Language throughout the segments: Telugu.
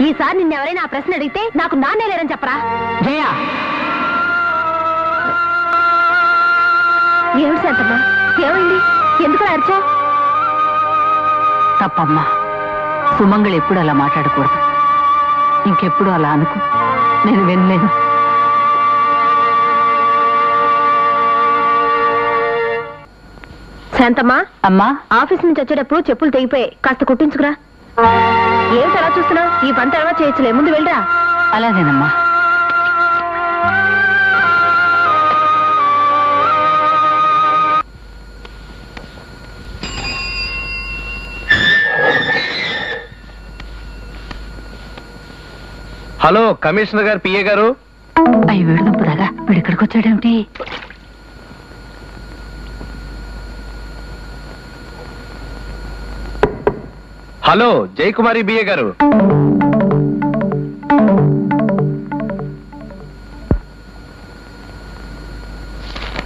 ఈసారి నిన్నెవరైనా ఆ ప్రశ్న అడిగితే నాకు నాన్నే లేరని చెప్పరా. జయ, ఏమిటి శాంతమ్మా, ఏమైంది? ఎందుకు అరిచావు? తప్పమ్మా. సుమంగళి ఎప్పుడు అలా మాట్లాడకూడదు. ఇంకెప్పుడు అలా అనుకో. నేను వినలేను. శాంతమ్మా, అమ్మా, ఆఫీస్ నుంచి వచ్చేటప్పుడు చెప్పులు తెగిపోయాయి, కాస్త కుట్టించుకురా. ఏమిటి అలా చూస్తున్నావు? ఈ పని తర్వాత చేయొచ్చులే, ముందు వెళ్ళరా. అలాగేనమ్మా. హలో, కమిషనర్ గారు, పిఏ గారు. అయ్యి వీడుదంపుదాగా వీడు ఇక్కడికి వచ్చాడేమిటి? హలో, జయకుమారి బిఏ గారు.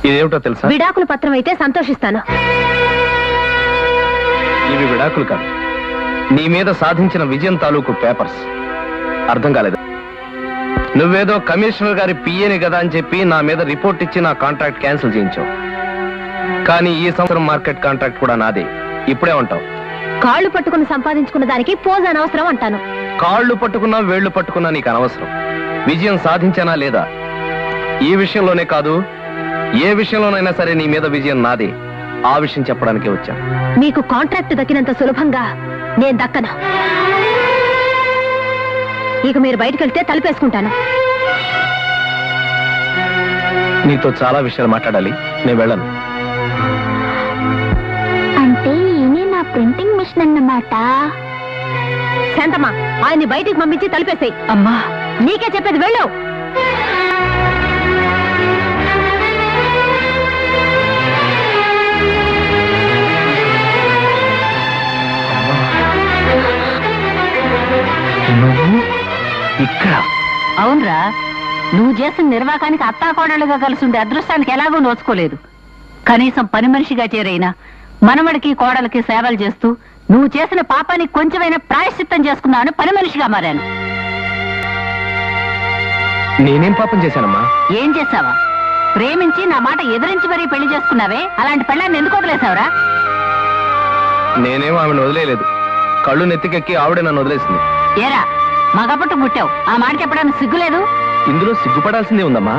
ఇదేమిటో తెలుసా? విడాకుల పత్రం అయితే సంతోషిస్తాను. ఇవి విడాకులు కాదు, నీ మీద సాధించిన విజయం తాలూకు పేపర్స్. అర్థం కాలేదు? నువ్వేదో కమిషనర్ గారి పిఏని కదా అని చెప్పి నా మీద రిపోర్ట్ ఇచ్చి నా కాంట్రాక్ట్ క్యాన్సిల్ చేయించావు. కానీ ఈ సంవత్సరం మార్కెట్ కాంట్రాక్ట్ కూడా నాదే. ఇప్పుడే ఉంటావు. కాళ్ళు పట్టుకుని సంపాదించుకున్న దానికి పోజ్ అనవసరం అంటాను. కాళ్ళు పట్టుకున్నా వేళ్లు పట్టుకున్నా నీకు అనవసరం. విజయం సాధించానా లేదా ఈ విషయంలోనే కాదు, ఏ విషయంలోనైనా సరే నీ మీద విజయం నాదే. ఆ విషయం చెప్పడానికే వచ్చాను. మీకు కాంట్రాక్ట్ దక్కినంత సులభంగా నేను దక్కను. ఇక మీరు బయటకు వెళ్తే తలుపేసుకుంటాను. నీతో చాలా విషయాలు మాట్లాడాలి, నేను వెళ్ళను. అంటే ఈయనే నా ప్రింటింగ్ మిషన్ అన్నమాట. శాంతమ్మా, ఆయన్ని బయటికి పంపించి తలుపేసాయి. అమ్మా, నీకే చెప్పేది, వెళ్ళు. ఇక్కడ? అవునరా, నువ్వు చేసిన నిర్వాకానికి అత్తాకోడలుగా కలిసి ఉండే అదృష్టానికి ఎలాగో నోచుకోలేదు. కనీసం పని మనిషిగా చేరైనా మనవడికి కోడలకి సేవలు చేస్తూ నువ్వు చేసిన పాపానికి కొంచెమైనా ప్రాయశ్చిత్తం చేసుకున్నాను. పని మనిషిగా మారాను. నేనేం పాపం చేశానమ్మా? ఏం చేశావా? ప్రేమించి నా మాట ఎదిరించి మరీ పెళ్లి చేసుకున్నావే, అలాంటి పెళ్ళాన్ని ఎందుకు వదిలేసావురా? నేనేం ఆమెను వదిలేదు. కళ్ళు నెత్తికెక్కి ఆవిడే నన్ను వదిలేసింది. ఏరా, మగపట్టు పుట్టావు, ఆ మాట చెప్పడానికి సిగ్గులేదు? ఇందులో సిగ్గుపడాల్సిందే ఉందమ్మా.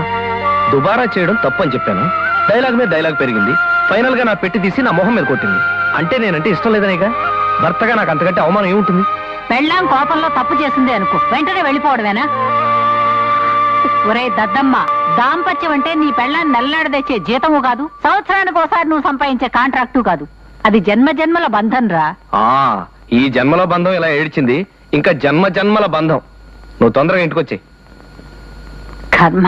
దుబారా చేయడం తప్పు అని చెప్పాను. డైలాగ్ మీద డైలాగ్ పెరిగింది. ఫైనల్ గా నా పెట్టి తీసి నా మొహం మీద కొట్టింది. అంటే నేనంటే ఇష్టం లేదనేగా. భర్తగా నాకు అంతకంటే అవమానం ఏముంటుంది? పెళ్ళాం కోపంలో తప్పు చేసిందే అనుకో, వెంటనే వెళ్ళిపోవడమేనా? ఒరే దద్దమ్మ, దాంపత్యం అంటే నీ పెళ్ళాన్ని నెల్లాడు తెచ్చే జీతము కాదు, సంవత్సరానికి ఒకసారి నువ్వు సంపాదించే కాంట్రాక్టు కాదు. అది జన్మ జన్మల బంధం రా. ఈ జన్మలో బంధం ఇలా ఏడ్చింది, ఇంకా జన్మ జన్మల బంధం. నువ్వు తొందరగా ఇంటికొచ్చేయి. కర్మ.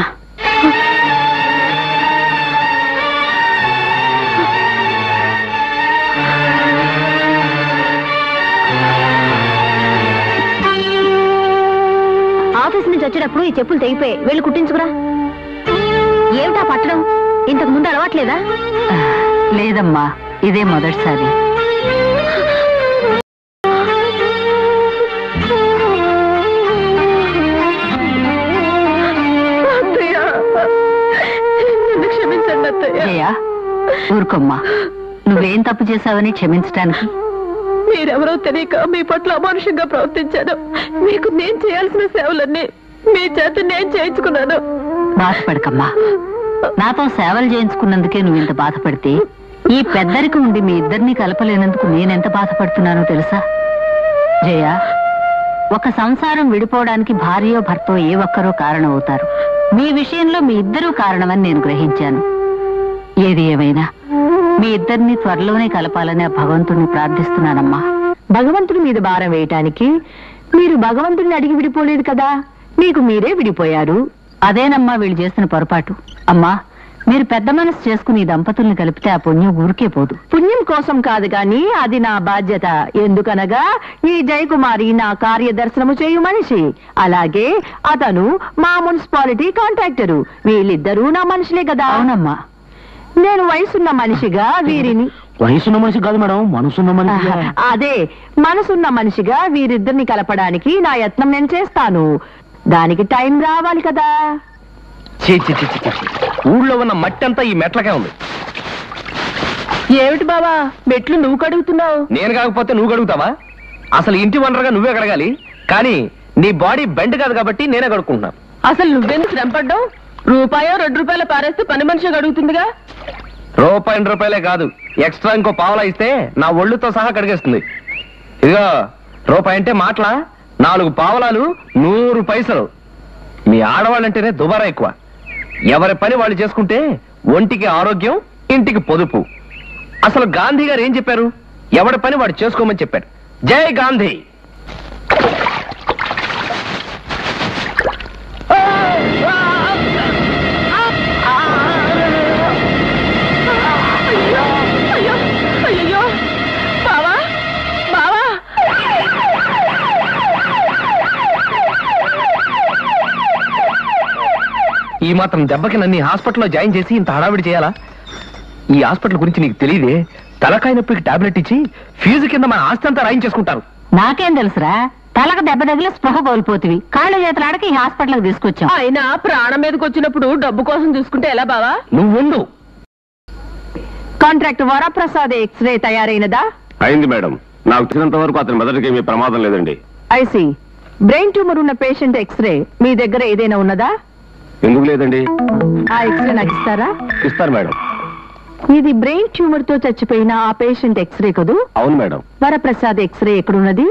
ఆఫీస్ నుంచి వచ్చేటప్పుడు ఈ చెప్పులు తెగిపోయి, వెళ్ళి కుట్టించుకురా. ఏమిటా పట్టడం? ఇంతకు ముందు అలవాట్లేదా? లేదమ్మా, ఇదే మొదటిసారి. జయ, ఊరుకోమ్మా. నువ్వేం తప్పు చేశావని క్షమించటానికి? మీరెవరో తెలియక మీ పట్ల అమానుషంగా ప్రవర్తించాను. మీకు నేను చేయాల్సిన సేవలన్నీ మీ చేత నేను చేయించుకున్నాను. బాధపడకమ్మా. నాతో సేవలు చేయించుకున్నందుకే నువ్వు ఇంత బాధపడితే, ఈ పెద్దరికి ఉండి మీ ఇద్దరిని కలపలేనందుకు నేనెంత బాధపడుతున్నానో తెలుసా? జయ, ఒక సంసారం విడిపోవడానికి భార్యో భర్తో ఏ ఒక్కరో కారణం అవుతారు. మీ విషయంలో మీ ఇద్దరూ కారణమని నేను గ్రహించాను. ఏది ఏమైనా మీ ఇద్దరిని త్వరలోనే కలపాలని ఆ భగవంతుడిని ప్రార్థిస్తున్నానమ్మా. భగవంతుడి మీద భారం వేయటానికి మీరు భగవంతుడిని అడిగి విడిపోలేదు కదా, మీకు మీరే విడిపోయారు. అదేనమ్మా వీళ్ళు చేసిన పొరపాటు. అమ్మా, మీరు పెద్ద మనసు చేసుకుని ఈ దంపతుల్ని కలిపితే ఆ పుణ్యం ఊరికే పోదు. పుణ్యం కోసం కాదు గాని అది నా బాధ్యత. ఎందుకనగా ఈ జయకుమారి నా కార్యదర్శనము చేయు మనిషి, అలాగే అతను మా మున్సిపాలిటీ కాంట్రాక్టరు. వీళ్ళిద్దరూ నా మనుషులే కదా. అవునమ్మా. నేను వయసున్న మనిషిగా వీరిని వయసున్న మనిషి కాదు మేడం, మనసున్న మనిషి. అదే మనసున్న మనిషిగా వీరిద్దరిని కలపడానికి నా యత్నం నేను చేస్తాను. దానికి టైం రావాలి కదా. ఊళ్ళో ఉన్న మట్టి అంతా ఈ మెట్లకే ఉంది. ఏమిటి బావా మెట్లు నువ్వు కడుగుతున్నావు? నేను కాకపోతే నువ్వు కడుగుతావా? అసలు ఇంటి వనరుగా నువ్వే కడగాలి, కానీ నీ బాడీ బెండ్ కాదు కాబట్టి నేనే కడుక్కుంటున్నా. అసలు నువ్వెందుకు శ్రమపడ్డావు? రూపాయో 2 రూపాయలు పారేస్తే పని మనిషి కడుగుతుందిగా. రూపాయలే కాదు, ఎక్స్ట్రా ఇంకో పావలా ఇస్తే నా ఒళ్ళుతో సహా కడిగేస్తుంది. ఇదిగో రూపాయి అంటే మాటలా, 4 పావలాలు 100 పైసలు. మీ ఆడవాళ్ళంటేనే దుబారా ఎక్కువ. ఎవరి పని వాళ్ళు చేసుకుంటే ఒంటికి ఆరోగ్యం, ఇంటికి పొదుపు. అసలు గాంధీ గారు ఏం చెప్పారు? ఎవడి పని వాడు చేసుకోమని చెప్పారు. జై గాంధీ. ఈ మాత్రం దెబ్బకి నన్ను హాస్పిటల్లో జాయిన్ చేసి ఇంత హడావిడి చేయాలా? ఈ హాస్పిటల్ గురించి నీకు తెలియదే. తలకాయ నొప్పికి టాబ్లెట్ ఇచ్చి ఫీజు కింద మన ఆస్తి అంతా రాయించేసుకుంటారు. నాకేం తెలుసురా, తలకు దెబ్బ తగిలి స్పృహ కోల్పోతివి. కాళ్ళు చేతులాడకి ఈ హాస్పిటల్కి తీసుకొచ్చాం. అయినా ప్రాణం మీదకి వచ్చినప్పుడు డబ్బు కోసం తీసుకుంటే ఎలా బావా? నువ్వుండు. కాంట్రాక్ట్ వరప్రసాద్ ఎక్స్రే తయారైనదా? అయింది మేడం. నాకు తెలిసినంత వరకు అతని మెదడుకి ఏమీ ప్రమాదం లేదండి. ఐసి బ్రెయిన్ ట్యూమర్ ఉన్న పేషెంట్ ఎక్స్రే మీ దగ్గర ఏదైనా ఉన్నదా? ఎందుకు లేదండి? ఆ ఎక్స్రే నాకు ఇస్తారా? ఇస్తారు మేడం. ఇది బ్రెయిన్ ట్యూమర్ తో చచ్చిపోయిన ఆ పేషెంట్ ఎక్స్రే కదూ? అవును మేడం. వరప్రసాద్ ఎక్స్రే ఎక్కడున్నది?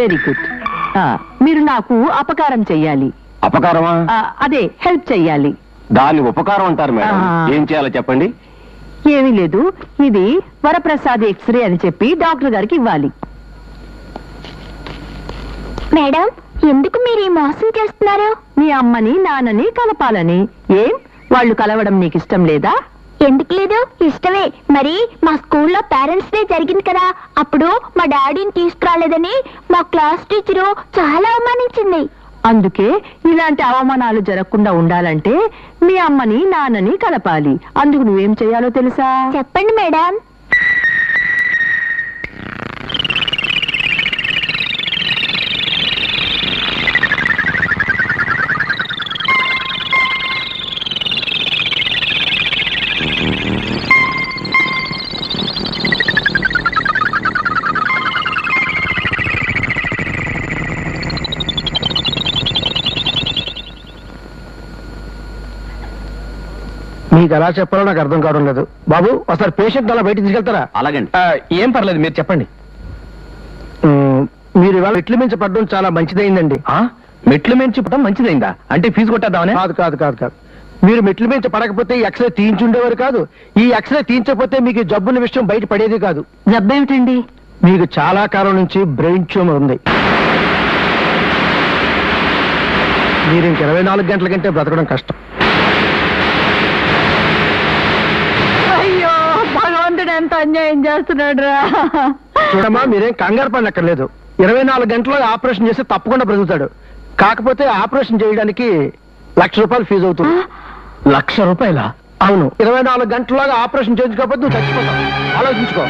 Very good. మీరు నాకు అపకారం చెయ్యాలి. అపకారమా? అదే హెల్ప్ చెయ్యాలి. దాన్ని ఉపకారం అంటారు మేడం. ఏం చేయాలో చెప్పండి. ఏమీ లేదు, ఇది వరప్రసాద్ ఎక్స్రే అని చెప్పి డాక్టర్ గారికి ఇవ్వాలి. మేడం, ఎందుకు మీరు ఈ మోసం చేస్తున్నారు? మీ అమ్మని నాన్నని కలపాలని. ఏం వాళ్ళు కలవడం నీకు ఇష్టం లేదా? ఎందుకు లేదు, ఇష్టమే. మరి మా స్కూల్లో పేరెంట్స్ డే జరిగింది కదా, అప్పుడు మా డాడీని తీసుకురాలేదని మా క్లాస్ టీచరు చాలా అవమానించింది. అందుకే ఇలాంటి అవమానాలు జరగకుండా ఉండాలంటే మీ అమ్మని నాన్నని కలపాలి. అందుకు నువ్వేం చేయాలో తెలుసా? చెప్పండి మేడం. మీకు ఎలా చెప్పాలో నాకు అర్థం కావడం లేదు. బాబు ఒకసారి పేషెంట్ అలా బయట తీసుకెళ్తారా? అలాగండి. ఏం పర్లేదు, మీరు చెప్పండి. మీరు ఇవాళ మెట్లు మించి పడడం చాలా మంచిదైందండి. మెట్లు మించి పడడం మంచిదైందా? అంటే ఫీజు కొట్టేద్దామని? కాదు కాదు కాదు కాదు. మీరు మెట్లు మించి పడకపోతే ఈ ఎక్స్రే తీయించుండేవారు కాదు. ఈ ఎక్స్రే తీయించకపోతే మీకు జబ్బున్న విషయం బయట పడేది కాదు. జబ్బేమిటండి? మీకు చాలా కాలం నుంచి బ్రెయిన్ ట్యూమర్ ఉంది. మీరు ఇంక 24 గంటల కంటే బ్రతకడం కష్టం. అయ్యో భగవంతుడు ఎంత అన్యాయం చేస్తున్నాడు రా. చూడమ్మా, మీరేం కంగారు పడక్కర్లేదు. 24 గంటల్లో ఆపరేషన్ చేస్తే తప్పకుండా బ్రతుకుతాడు. కాకపోతే ఆపరేషన్ చేయడానికి ₹1,00,000 ఫీజు అవుతుంది. ₹1,00,000? అవును. 24 గంటల్లోగా ఆపరేషన్ చేయించుకోకపోతే నువ్వు చచ్చిపోతావు. ఆలోచించుకో.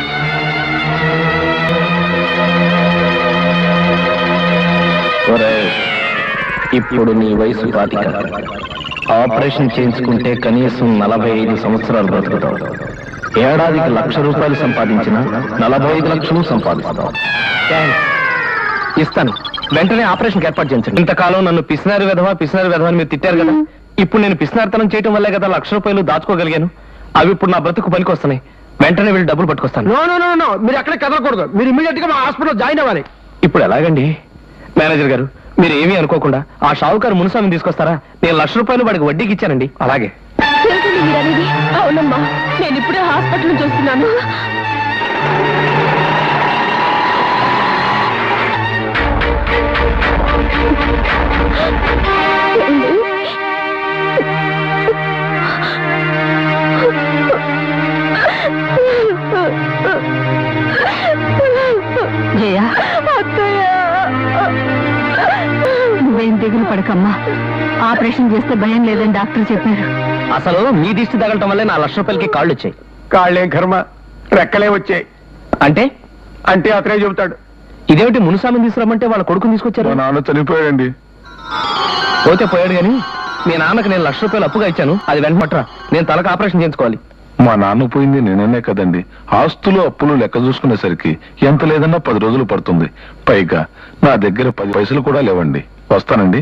ఇప్పుడు నీ వయసు 25. ఆపరేషన్ చేయించుకుంటే కనీసం 45 సంవత్సరాలు బ్రతుకుతావు. ఏడాదికి ₹1,00,000 సంపాదించిన 45 లక్షలు సంపాదిస్తావు. ఇస్తాను. వెంటనే ఆపరేషన్ ఏర్పాటు చేయించండి. ఇంతకాలం నన్ను పిసినారి విధవా అని మీరు తిట్టారు కదా. ఇప్పుడు నేను పిసినారితనం చేయడం వల్లే కదా ₹1,00,000 దాచుకోగలిగాను. అవి ఇప్పుడు నా బ్రతుకు పనికి వస్తున్నాయి. వెంటనే వెళ్ళి డబ్బులు పట్టుకొస్తాను. నో, మీరు ఎక్కడ కదలకూడదు. మీరు ఇమీడియట్ గా మా హాస్పిటల్ జాయిన్ అవ్వాలి. ఇప్పుడు ఎలాగండి? మేనేజర్ గారు, మీరు ఏమీ అనుకోకుండా ఆ షావుకారు మునుస్వామిని తీసుకొస్తారా? నేను ₹1,00,000 వాడికి వడ్డీకి ఇచ్చానండి. అలాగే. అవునమ్మా, నేను ఇప్పుడే హాస్పిటల్ నుంచి వస్తున్నాను. జయ, నువ్వేం దిగులు పడకమ్మా. ఆపరేషన్ చేస్తే భయం లేదని డాక్టర్ చెప్పారు. అసలు మీ దిష్టి తగలటం వల్లే నా 1,00,000 రూపాయలకి కాళ్ళు వచ్చాయి. కాళ్ళేం కర్మ, రెక్కలే వచ్చాయి. అంటే అంటే అతనే చెబుతాడు. ఇదేమిటి మునుసామిని తీసుకురమ్మంటే వాళ్ళ కొడుకుని తీసుకొచ్చారు? మా నాన్న చనిపోయాడండి. పోతే పోయాడు గాని మీ నాన్నకి నేను 1,00,000 రూపాయలు అప్పుగా ఇచ్చాను, అది వెంటపట్రా. నేను తలకు ఆపరేషన్ చేయించుకోవాలి. మా నాన్న పోయింది నేననే కదండి. ఆస్తులు అప్పులు లెక్క చూసుకునేసరికి ఎంత లేదన్నా 10 రోజులు పడుతుంది. పైగా నా దగ్గర 10 పైసలు కూడా లేవండి. వస్తానండి.